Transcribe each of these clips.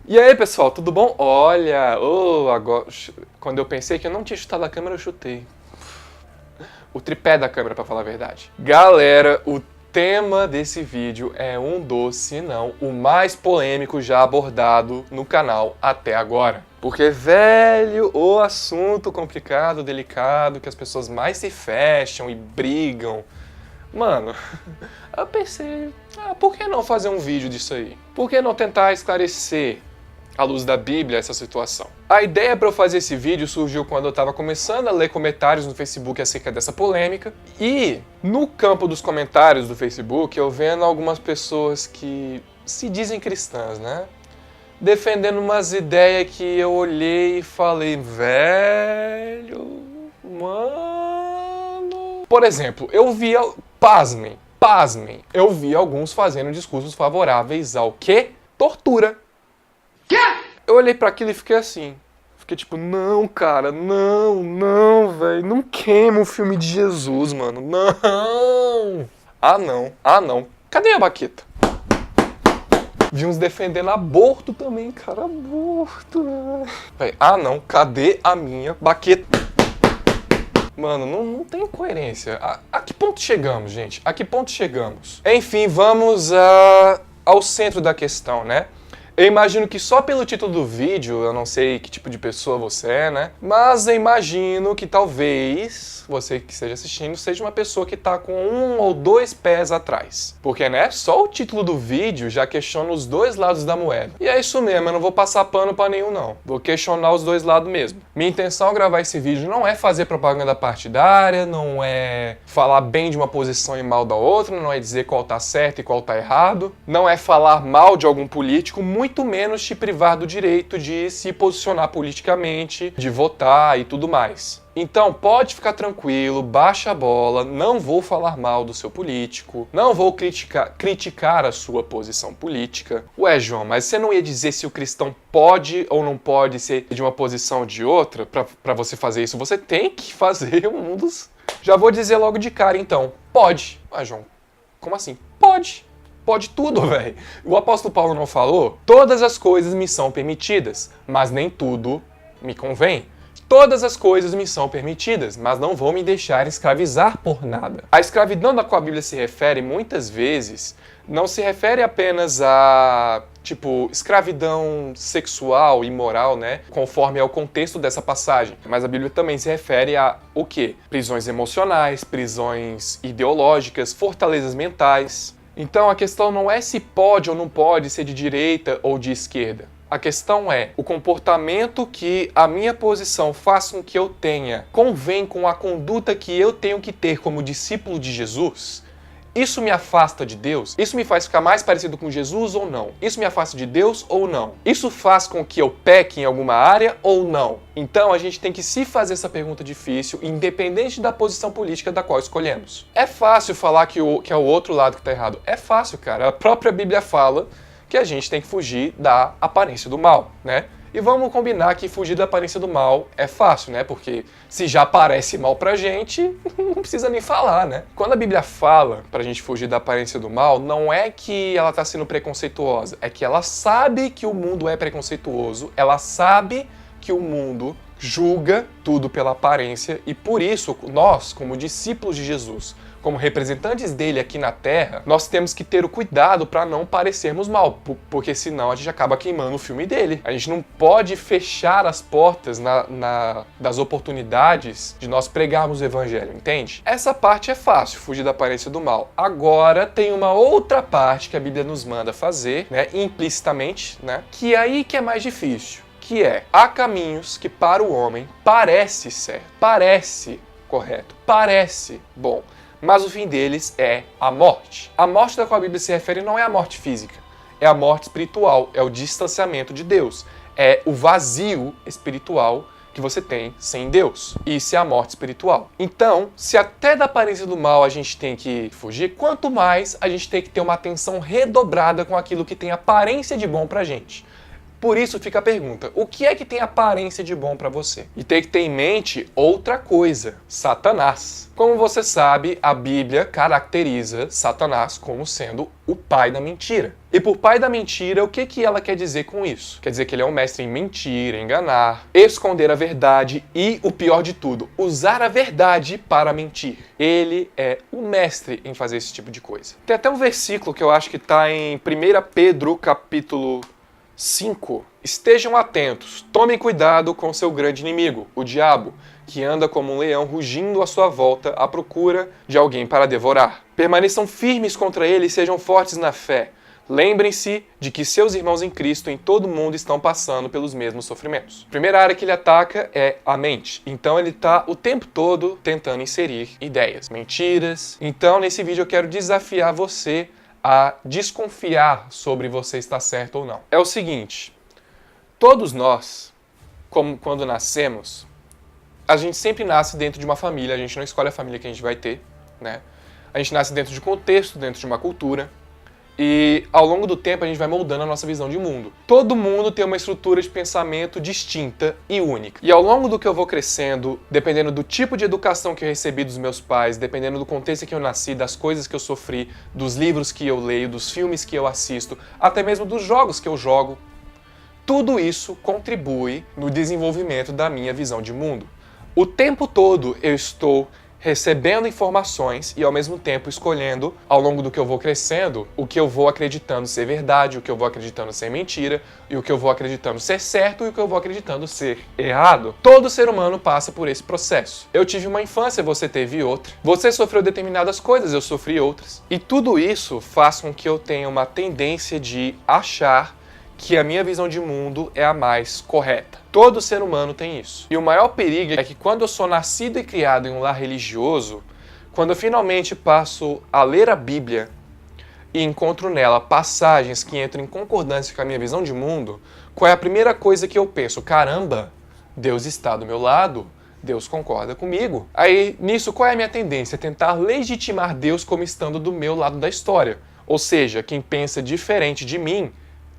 E aí, pessoal, tudo bom? Olha, agora, quando eu pensei que eu não tinha chutado a câmera, eu chutei. O tripé da câmera, pra falar a verdade. Galera, o tema desse vídeo é um dos, se não, o mais polêmico já abordado no canal até agora. Porque, velho, o assunto complicado, delicado, que as pessoas mais se fecham e brigam. Mano, eu pensei, por que não fazer um vídeo disso aí? Por que não tentar esclarecer, à luz da Bíblia, essa situação? A ideia para eu fazer esse vídeo surgiu quando eu estava começando a ler comentários no Facebook acerca dessa polêmica. E no campo dos comentários do Facebook, eu vendo algumas pessoas que se dizem cristãs, né? Defendendo umas ideias que eu olhei e falei, velho, mano... Por exemplo, eu via... Pasmem, eu vi alguns fazendo discursos favoráveis ao quê? Tortura. Quê? Eu olhei pra aquilo e fiquei assim. Fiquei tipo, não, cara, não, velho. Não queima o filme de Jesus, mano. Não. Ah, não. Cadê a Baqueta? Vi uns defendendo aborto também, cara. Aborto, velho. Ah, não. Cadê a minha Baqueta? Mano, não tem coerência. A que ponto chegamos, gente? A que ponto chegamos? Enfim, vamos ao centro da questão, né? Eu imagino que só pelo título do vídeo, eu não sei que tipo de pessoa você é, né? Mas eu imagino que talvez você que esteja assistindo seja uma pessoa que tá com 1 ou 2 pés atrás. Porque, né, só o título do vídeo já questiona os dois lados da moeda. E é isso mesmo, eu não vou passar pano pra nenhum não. Vou questionar os dois lados mesmo. Minha intenção ao gravar esse vídeo não é fazer propaganda partidária, não é falar bem de uma posição e mal da outra, não é dizer qual tá certo e qual tá errado, não é falar mal de algum político, muito menos te privar do direito de se posicionar politicamente, de votar e tudo mais. Então pode ficar tranquilo, baixa a bola, não vou falar mal do seu político, não vou criticar a sua posição política. Ué, João, mas você não ia dizer se o cristão pode ou não pode ser de uma posição ou de outra? Pra você fazer isso, você tem que fazer um dos... Já vou dizer logo de cara então, pode. Ué, João, como assim? Pode. Pode tudo, velho. O apóstolo Paulo não falou? Todas as coisas me são permitidas, mas nem tudo me convém. Todas as coisas me são permitidas, mas não vou me deixar escravizar por nada. A escravidão da qual a Bíblia se refere, muitas vezes, não se refere apenas a, tipo, escravidão sexual e moral, né? Conforme é o contexto dessa passagem. Mas a Bíblia também se refere a o quê? Prisões emocionais, prisões ideológicas, fortalezas mentais. Então a questão não é se pode ou não pode ser de direita ou de esquerda. A questão é, o comportamento que a minha posição faz com que eu tenha convém com a conduta que eu tenho que ter como discípulo de Jesus? Isso me afasta de Deus? Isso me faz ficar mais parecido com Jesus ou não? Isso me afasta de Deus ou não? Isso faz com que eu peque em alguma área ou não? Então a gente tem que se fazer essa pergunta difícil, independente da posição política da qual escolhemos. É fácil falar que é o outro lado que está errado. É fácil, cara. A própria Bíblia fala que a gente tem que fugir da aparência do mal, né? E vamos combinar que fugir da aparência do mal é fácil, né? Porque se já parece mal pra gente, não precisa nem falar, né? Quando a Bíblia fala pra gente fugir da aparência do mal, não é que ela tá sendo preconceituosa, é que ela sabe que o mundo é preconceituoso, ela sabe que o mundo julga tudo pela aparência e por isso nós, como discípulos de Jesus, como representantes dele aqui na Terra, nós temos que ter o cuidado para não parecermos mal, porque senão a gente acaba queimando o filme dele. A gente não pode fechar as portas das oportunidades de nós pregarmos o evangelho, entende? Essa parte é fácil, fugir da aparência do mal. Agora tem uma outra parte que a Bíblia nos manda fazer, né, implicitamente, né, que é aí que é mais difícil, que é, há caminhos que para o homem parece certo, parece correto, parece bom, mas o fim deles é a morte. A morte da qual a Bíblia se refere não é a morte física, é a morte espiritual, é o distanciamento de Deus, é o vazio espiritual que você tem sem Deus. Isso é a morte espiritual. Então, se até da aparência do mal a gente tem que fugir, quanto mais a gente tem que ter uma atenção redobrada com aquilo que tem aparência de bom pra gente. Por isso fica a pergunta, o que é que tem aparência de bom para você? E tem que ter em mente outra coisa, Satanás. Como você sabe, a Bíblia caracteriza Satanás como sendo o pai da mentira. E por pai da mentira, o que ela quer dizer com isso? Quer dizer que ele é um mestre em mentir, enganar, esconder a verdade e, o pior de tudo, usar a verdade para mentir. Ele é o mestre em fazer esse tipo de coisa. Tem até um versículo que eu acho que está em 1 Pedro, capítulo 5. Estejam atentos, tomem cuidado com seu grande inimigo, o diabo, que anda como um leão rugindo à sua volta à procura de alguém para devorar. Permaneçam firmes contra ele e sejam fortes na fé. Lembrem-se de que seus irmãos em Cristo em todo o mundo estão passando pelos mesmos sofrimentos. A primeira área que ele ataca é a mente. Então ele está o tempo todo tentando inserir ideias, mentiras. Então nesse vídeo eu quero desafiar você a desconfiar sobre você estar certo ou não. É o seguinte, todos nós, como quando nascemos, a gente sempre nasce dentro de uma família, a gente não escolhe a família que a gente vai ter, né? A gente nasce dentro de um contexto, dentro de uma cultura, e ao longo do tempo a gente vai moldando a nossa visão de mundo. Todo mundo tem uma estrutura de pensamento distinta e única. E ao longo do que eu vou crescendo, dependendo do tipo de educação que eu recebi dos meus pais, dependendo do contexto em que eu nasci, das coisas que eu sofri, dos livros que eu leio, dos filmes que eu assisto, até mesmo dos jogos que eu jogo, tudo isso contribui no desenvolvimento da minha visão de mundo. O tempo todo eu estou recebendo informações e ao mesmo tempo escolhendo, ao longo do que eu vou crescendo, o que eu vou acreditando ser verdade, o que eu vou acreditando ser mentira, e o que eu vou acreditando ser certo e o que eu vou acreditando ser errado. Todo ser humano passa por esse processo. Eu tive uma infância, você teve outra. Você sofreu determinadas coisas, eu sofri outras. E tudo isso faz com que eu tenha uma tendência de achar que a minha visão de mundo é a mais correta. Todo ser humano tem isso. E o maior perigo é que quando eu sou nascido e criado em um lar religioso, quando eu finalmente passo a ler a Bíblia e encontro nela passagens que entram em concordância com a minha visão de mundo, qual é a primeira coisa que eu penso? Caramba, Deus está do meu lado, Deus concorda comigo. Aí, nisso, qual é a minha tendência? Tentar legitimar Deus como estando do meu lado da história. Ou seja, quem pensa diferente de mim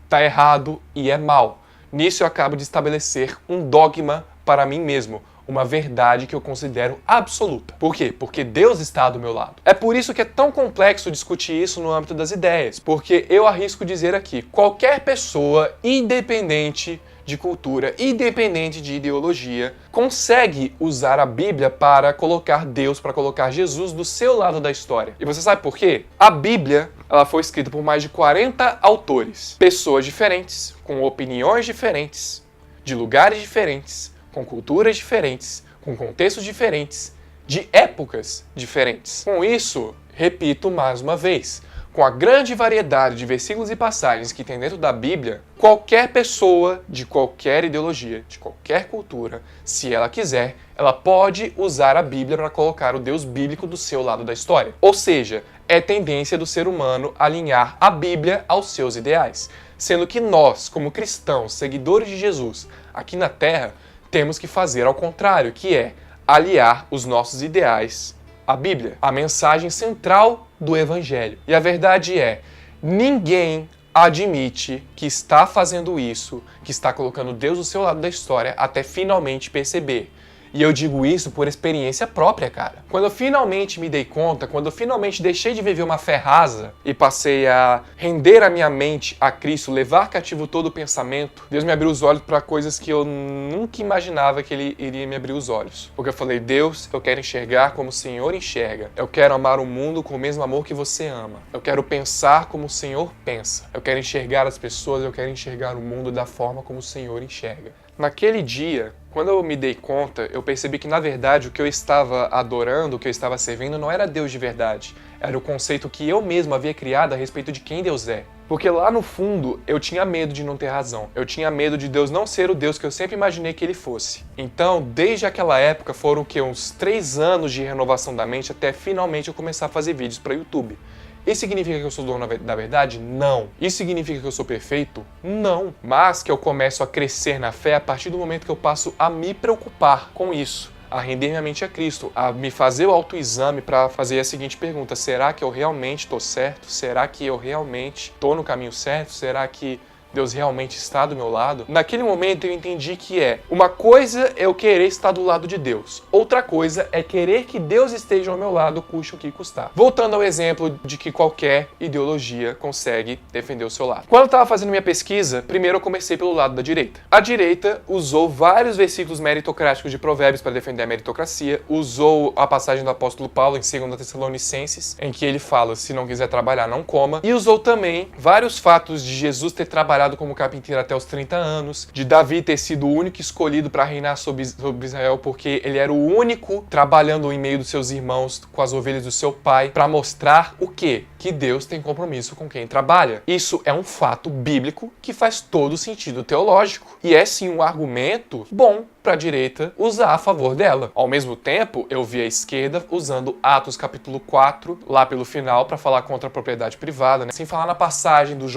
está errado e é mal. Nisso eu acabo de estabelecer um dogma para mim mesmo, uma verdade que eu considero absoluta. Por quê? Porque Deus está do meu lado. É por isso que é tão complexo discutir isso no âmbito das ideias, porque eu arrisco dizer aqui, qualquer pessoa, independente de cultura, independente de ideologia, consegue usar a Bíblia para colocar Deus, para colocar Jesus do seu lado da história. E você sabe por quê? A Bíblia, ela foi escrita por mais de 40 autores, pessoas diferentes, com opiniões diferentes, de lugares diferentes, com culturas diferentes, com contextos diferentes, de épocas diferentes. Com isso, repito mais uma vez, com a grande variedade de versículos e passagens que tem dentro da Bíblia, qualquer pessoa de qualquer ideologia, de qualquer cultura, se ela quiser, ela pode usar a Bíblia para colocar o Deus bíblico do seu lado da história. Ou seja, é tendência do ser humano alinhar a Bíblia aos seus ideais, sendo que nós, como cristãos, seguidores de Jesus, aqui na Terra, temos que fazer ao contrário, que é aliar os nossos ideais à Bíblia, a mensagem central do Evangelho. E a verdade é, ninguém admite que está fazendo isso, que está colocando Deus do seu lado da história, até finalmente perceber. E eu digo isso por experiência própria, cara. Quando eu finalmente me dei conta, quando eu finalmente deixei de viver uma fé rasa e passei a render a minha mente a Cristo, levar cativo todo o pensamento, Deus me abriu os olhos para coisas que eu nunca imaginava que Ele iria me abrir os olhos. Porque eu falei, Deus, eu quero enxergar como o Senhor enxerga. Eu quero amar o mundo com o mesmo amor que você ama. Eu quero pensar como o Senhor pensa. Eu quero enxergar as pessoas, eu quero enxergar o mundo da forma como o Senhor enxerga. Naquele dia, quando eu me dei conta, eu percebi que, na verdade, o que eu estava adorando, o que eu estava servindo, não era Deus de verdade. Era o conceito que eu mesmo havia criado a respeito de quem Deus é. Porque lá no fundo, eu tinha medo de não ter razão. Eu tinha medo de Deus não ser o Deus que eu sempre imaginei que Ele fosse. Então, desde aquela época, foram o quê? Uns 3 anos de renovação da mente até finalmente eu começar a fazer vídeos para YouTube. Isso significa que eu sou dono da verdade? Não. Isso significa que eu sou perfeito? Não. Mas que eu começo a crescer na fé a partir do momento que eu passo a me preocupar com isso, a render minha mente a Cristo, a me fazer o autoexame para fazer a seguinte pergunta: será que eu realmente estou certo? Será que eu realmente estou no caminho certo? Será que Deus realmente está do meu lado, naquele momento eu entendi que uma coisa é eu querer estar do lado de Deus, outra coisa é querer que Deus esteja ao meu lado, custe o que custar. Voltando ao exemplo de que qualquer ideologia consegue defender o seu lado. Quando eu estava fazendo minha pesquisa, primeiro eu comecei pelo lado da direita. A direita usou vários versículos meritocráticos de Provérbios para defender a meritocracia, usou a passagem do apóstolo Paulo em 2 Tessalonicenses, em que ele fala, se não quiser trabalhar, não coma, e usou também vários fatos de Jesus ter trabalhado como carpinteiro até os 30 anos, de Davi ter sido o único escolhido para reinar sobre Israel porque ele era o único trabalhando em meio dos seus irmãos com as ovelhas do seu pai, para mostrar o quê? Que Deus tem compromisso com quem trabalha. Isso é um fato bíblico que faz todo sentido teológico. E é sim um argumento bom para a direita usar a favor dela. Ao mesmo tempo, eu vi a esquerda usando Atos capítulo 4, lá pelo final, para falar contra a propriedade privada, né? Sem falar na passagem do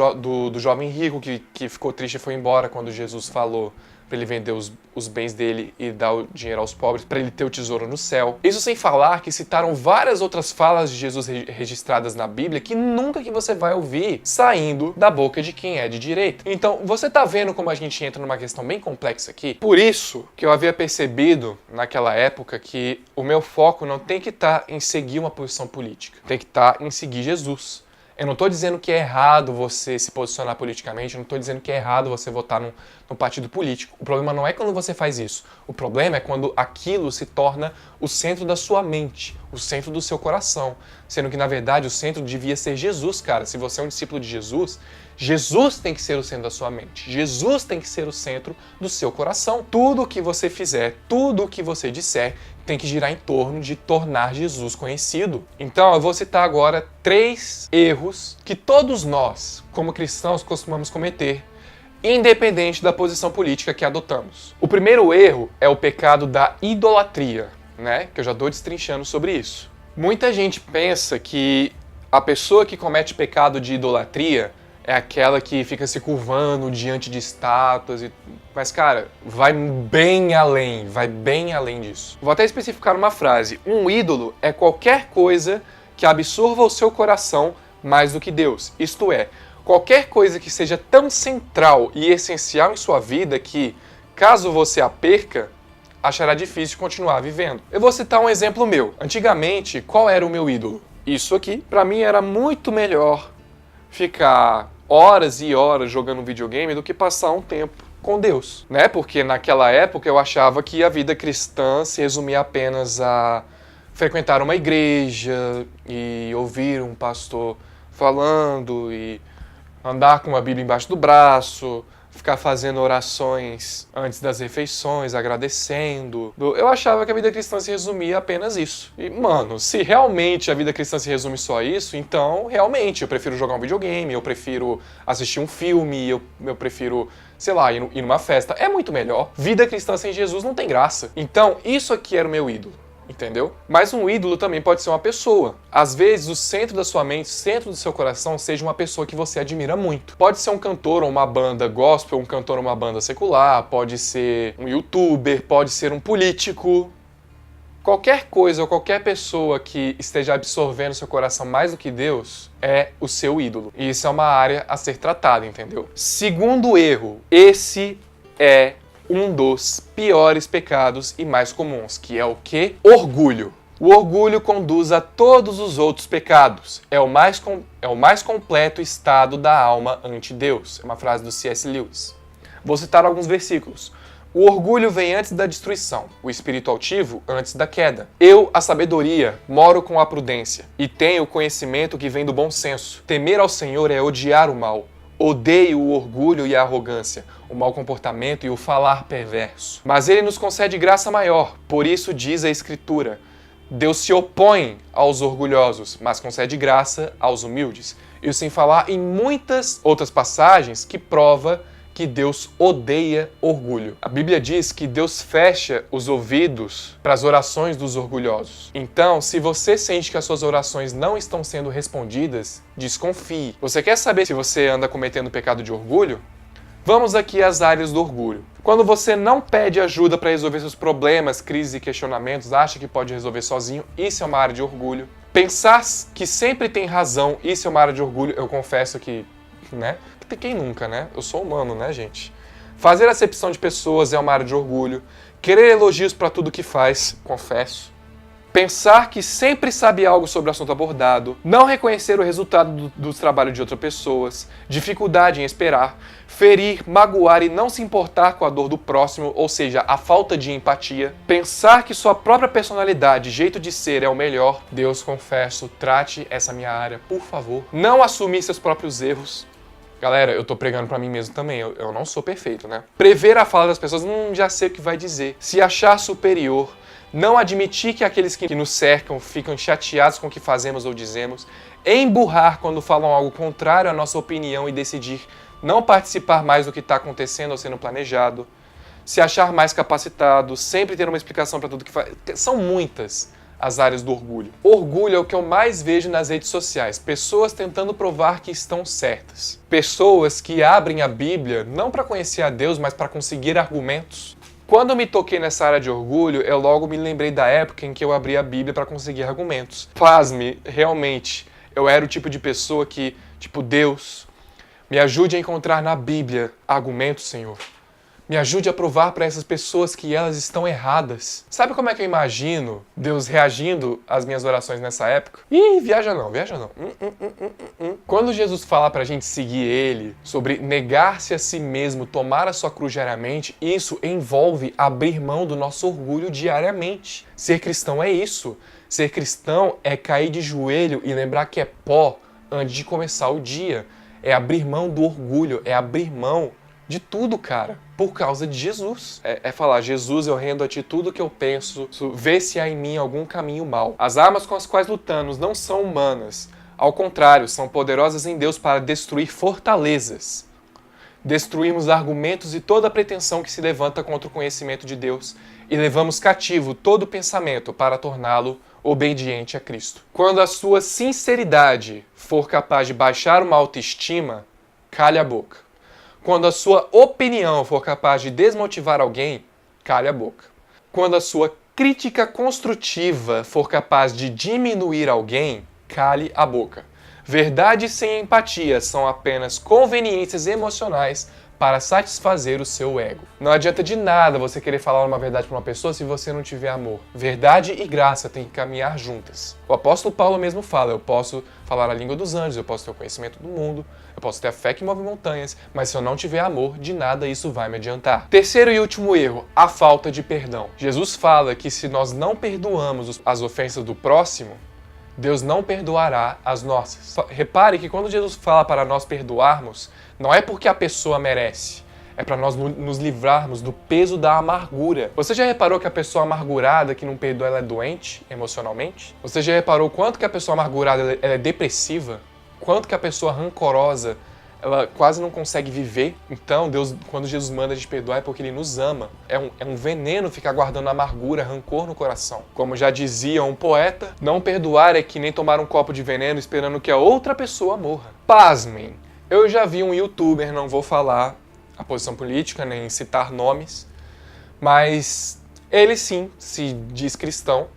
jovem rico que ficou triste e foi embora quando Jesus falou para ele vender os bens dele e dar o dinheiro aos pobres, para ele ter o tesouro no céu. Isso sem falar que citaram várias outras falas de Jesus registradas na Bíblia que nunca que você vai ouvir saindo da boca de quem é de direita. Então, você tá vendo como a gente entra numa questão bem complexa aqui? Por isso que eu havia percebido naquela época que o meu foco não tem que estar em seguir uma posição política, tem que estar em seguir Jesus. Eu não estou dizendo que é errado você se posicionar politicamente, eu não estou dizendo que é errado você votar num partido político. O problema não é quando você faz isso. O problema é quando aquilo se torna o centro da sua mente, o centro do seu coração. Sendo que, na verdade, o centro devia ser Jesus, cara. Se você é um discípulo de Jesus, Jesus tem que ser o centro da sua mente. Jesus tem que ser o centro do seu coração. Tudo o que você fizer, tudo o que você disser, tem que girar em torno de tornar Jesus conhecido. Então, eu vou citar agora 3 erros que todos nós, como cristãos, costumamos cometer, independente da posição política que adotamos. O primeiro erro é o pecado da idolatria, né? Que eu já estou destrinchando sobre isso. Muita gente pensa que a pessoa que comete pecado de idolatria é aquela que fica se curvando diante de estátuas. Mas, cara, vai bem além disso. Vou até especificar uma frase. Um ídolo é qualquer coisa que absorva o seu coração mais do que Deus. Isto é, qualquer coisa que seja tão central e essencial em sua vida que, caso você a perca, achará difícil continuar vivendo. Eu vou citar um exemplo meu. Antigamente, qual era o meu ídolo? Isso aqui. Pra mim era muito melhor ficar horas e horas jogando videogame do que passar um tempo com Deus, né? Porque naquela época eu achava que a vida cristã se resumia apenas a frequentar uma igreja e ouvir um pastor falando e andar com uma Bíblia embaixo do braço, ficar fazendo orações antes das refeições, agradecendo. Eu achava que a vida cristã se resumia a apenas isso. E, mano, se realmente a vida cristã se resume só a isso, então, realmente, eu prefiro jogar um videogame, eu prefiro assistir um filme, eu prefiro, sei lá, ir numa festa. É muito melhor. Vida cristã sem Jesus não tem graça. Então, isso aqui era o meu ídolo. Entendeu? Mas um ídolo também pode ser uma pessoa. Às vezes, o centro da sua mente, o centro do seu coração, seja uma pessoa que você admira muito. Pode ser um cantor ou uma banda gospel, um cantor ou uma banda secular, pode ser um youtuber, pode ser um político. Qualquer coisa ou qualquer pessoa que esteja absorvendo seu coração mais do que Deus é o seu ídolo. E isso é uma área a ser tratada, entendeu? Segundo erro, esse é um dos piores pecados e mais comuns, que é o quê? Orgulho. O orgulho conduz a todos os outros pecados. É o mais completo estado da alma ante Deus. É uma frase do C.S. Lewis. Vou citar alguns versículos. O orgulho vem antes da destruição, o espírito altivo antes da queda. Eu, a sabedoria, moro com a prudência, e tenho o conhecimento que vem do bom senso. Temer ao Senhor é odiar o mal. Odeio o orgulho e a arrogância, o mau comportamento e o falar perverso. Mas ele nos concede graça maior, por isso diz a Escritura: Deus se opõe aos orgulhosos, mas concede graça aos humildes. Isso sem falar em muitas outras passagens que prova que Deus odeia orgulho. A Bíblia diz que Deus fecha os ouvidos para as orações dos orgulhosos. Então, se você sente que as suas orações não estão sendo respondidas, desconfie. Você quer saber se você anda cometendo pecado de orgulho? Vamos aqui às áreas do orgulho. Quando você não pede ajuda para resolver seus problemas, crises e questionamentos, acha que pode resolver sozinho, isso é uma área de orgulho. Pensar que sempre tem razão, isso é uma área de orgulho. Eu confesso que, quem nunca, né? Eu sou humano, né, gente? Fazer acepção de pessoas é uma área de orgulho. Querer elogios para tudo que faz, confesso. Pensar que sempre sabe algo sobre o assunto abordado, não reconhecer o resultado dos trabalhos de outras pessoas, dificuldade em esperar, ferir, magoar e não se importar com a dor do próximo, ou seja, a falta de empatia, pensar que sua própria personalidade, jeito de ser é o melhor. Deus, confesso, trate essa minha área, por favor. Não assumir seus próprios erros. Galera, eu tô pregando pra mim mesmo também, eu não sou perfeito, né? Prever a fala das pessoas, já sei o que vai dizer. Se achar superior. Não admitir que aqueles que nos cercam ficam chateados com o que fazemos ou dizemos, emburrar quando falam algo contrário à nossa opinião e decidir não participar mais do que está acontecendo ou sendo planejado, se achar mais capacitado, sempre ter uma explicação para tudo que faz. São muitas as áreas do orgulho. Orgulho é o que eu mais vejo nas redes sociais, pessoas tentando provar que estão certas. Pessoas que abrem a Bíblia não para conhecer a Deus, mas para conseguir argumentos. Quando eu me toquei nessa área de orgulho, eu logo me lembrei da época em que eu abri a Bíblia para conseguir argumentos. Pasme, realmente, eu era o tipo de pessoa que, Deus, me ajude a encontrar na Bíblia argumentos, Senhor. Me ajude a provar para essas pessoas que elas estão erradas. Sabe como é que eu imagino Deus reagindo às minhas orações nessa época? Ih, viaja não. Quando Jesus fala pra gente seguir Ele, sobre negar-se a si mesmo, tomar a sua cruz diariamente, isso envolve abrir mão do nosso orgulho diariamente. Ser cristão é isso. Ser cristão é cair de joelho e lembrar que é pó antes de começar o dia. É abrir mão do orgulho, é abrir mão de tudo, cara, por causa de Jesus. É falar, Jesus, eu rendo a ti tudo que eu penso, vê se há em mim algum caminho mau. As armas com as quais lutamos não são humanas, ao contrário, são poderosas em Deus para destruir fortalezas. Destruímos argumentos e toda pretensão que se levanta contra o conhecimento de Deus e levamos cativo todo pensamento para torná-lo obediente a Cristo. Quando a sua sinceridade for capaz de baixar uma autoestima, cale a boca. Quando a sua opinião for capaz de desmotivar alguém, cale a boca. Quando a sua crítica construtiva for capaz de diminuir alguém, cale a boca. Verdade sem empatia são apenas conveniências emocionais para satisfazer o seu ego. Não adianta de nada você querer falar uma verdade para uma pessoa se você não tiver amor. Verdade e graça têm que caminhar juntas. O apóstolo Paulo mesmo fala, eu posso falar a língua dos anjos, eu posso ter o conhecimento do mundo, eu posso ter a fé que move montanhas, mas se eu não tiver amor, de nada isso vai me adiantar. Terceiro e último erro, a falta de perdão. Jesus fala que se nós não perdoamos as ofensas do próximo, Deus não perdoará as nossas. Repare que quando Jesus fala para nós perdoarmos, não é porque a pessoa merece, é para nós nos livrarmos do peso da amargura. Você já reparou que a pessoa amargurada que não perdoa, ela é doente emocionalmente? Você já reparou quanto que a pessoa amargurada ela é depressiva? Quanto que a pessoa rancorosa, ela quase não consegue viver? Então, Deus, quando Jesus manda a gente perdoar, é porque Ele nos ama. É um veneno ficar guardando amargura, rancor no coração. Como já dizia um poeta, não perdoar é que nem tomar um copo de veneno esperando que a outra pessoa morra. Pasmem, eu já vi um youtuber, não vou falar a posição política, nem citar nomes, mas ele sim se diz cristão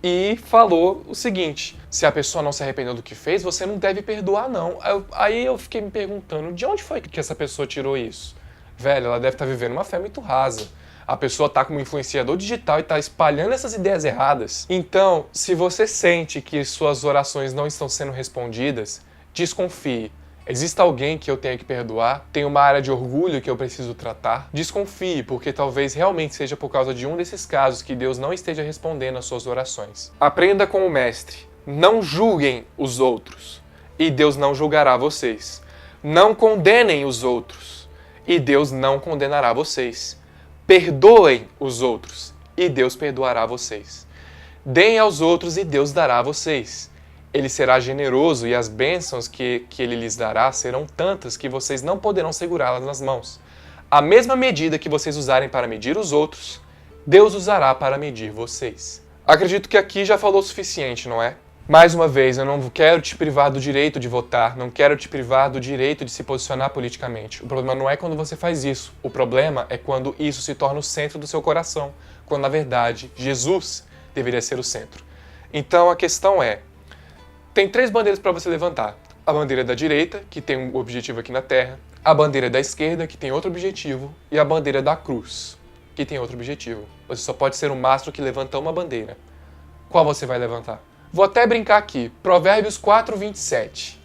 e falou o seguinte: se a pessoa não se arrependeu do que fez, você não deve perdoar, não. Aí eu fiquei me perguntando, de onde foi que essa pessoa tirou isso? Velho, ela deve estar vivendo uma fé muito rasa. A pessoa está como influenciador digital e está espalhando essas ideias erradas. Então, se você sente que suas orações não estão sendo respondidas, desconfie. Existe alguém que eu tenha que perdoar? Tem uma área de orgulho que eu preciso tratar? Desconfie, porque talvez realmente seja por causa de um desses casos que Deus não esteja respondendo às suas orações. Aprenda com o mestre. Não julguem os outros, e Deus não julgará vocês. Não condenem os outros, e Deus não condenará vocês. Perdoem os outros, e Deus perdoará vocês. Deem aos outros, e Deus dará a vocês. Ele será generoso e as bênçãos que Ele lhes dará serão tantas que vocês não poderão segurá-las nas mãos. A mesma medida que vocês usarem para medir os outros, Deus usará para medir vocês. Acredito que aqui já falou o suficiente, não é? Mais uma vez, eu não quero te privar do direito de votar, não quero te privar do direito de se posicionar politicamente. O problema não é quando você faz isso. O problema é quando isso se torna o centro do seu coração, quando na verdade Jesus deveria ser o centro. Então a questão é, tem 3 bandeiras para você levantar. A bandeira da direita, que tem um objetivo aqui na Terra. A bandeira da esquerda, que tem outro objetivo, e a bandeira da cruz, que tem outro objetivo. Você só pode ser um mastro que levanta uma bandeira. Qual você vai levantar? Vou até brincar aqui. Provérbios 4:27.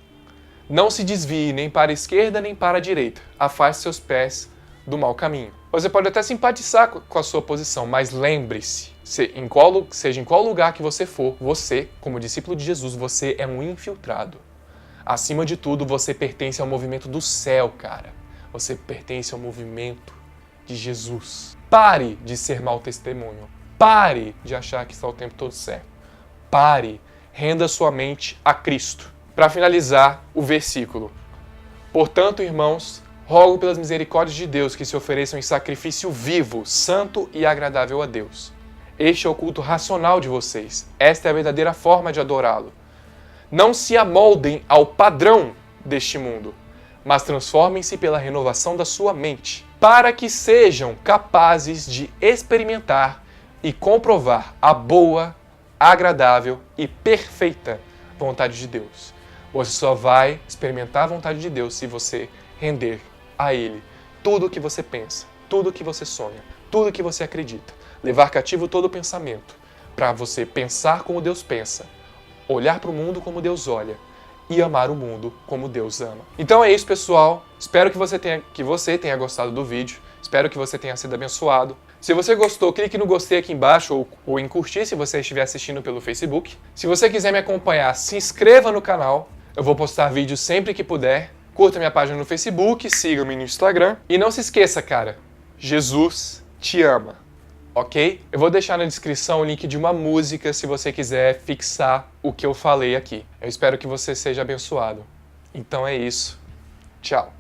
Não se desvie nem para a esquerda nem para a direita. Afaste seus pés do mau caminho. Você pode até simpatizar com a sua posição, mas lembre-se, seja em qual lugar que você for, você, como discípulo de Jesus, você é um infiltrado. Acima de tudo, você pertence ao movimento do céu, cara. Você pertence ao movimento de Jesus. Pare de ser mau testemunho. Pare de achar que está o tempo todo certo. Pare. Renda sua mente a Cristo. Para finalizar o versículo. Portanto, irmãos, rogo pelas misericórdias de Deus que se ofereçam em sacrifício vivo, santo e agradável a Deus. Este é o culto racional de vocês. Esta é a verdadeira forma de adorá-lo. Não se amoldem ao padrão deste mundo, mas transformem-se pela renovação da sua mente, para que sejam capazes de experimentar e comprovar a boa, agradável e perfeita vontade de Deus. Você só vai experimentar a vontade de Deus se você render a Ele tudo o que você pensa, tudo o que você sonha, tudo o que você acredita. Levar cativo todo o pensamento, para você pensar como Deus pensa, olhar para o mundo como Deus olha e amar o mundo como Deus ama. Então é isso, pessoal. Espero que você tenha gostado do vídeo. Espero que você tenha sido abençoado. Se você gostou, clique no gostei aqui embaixo ou em curtir se você estiver assistindo pelo Facebook. Se você quiser me acompanhar, se inscreva no canal. Eu vou postar vídeos sempre que puder. Curta minha página no Facebook, siga-me no Instagram. E não se esqueça, cara, Jesus te ama, ok? Eu vou deixar na descrição o link de uma música se você quiser fixar o que eu falei aqui. Eu espero que você seja abençoado. Então é isso. Tchau.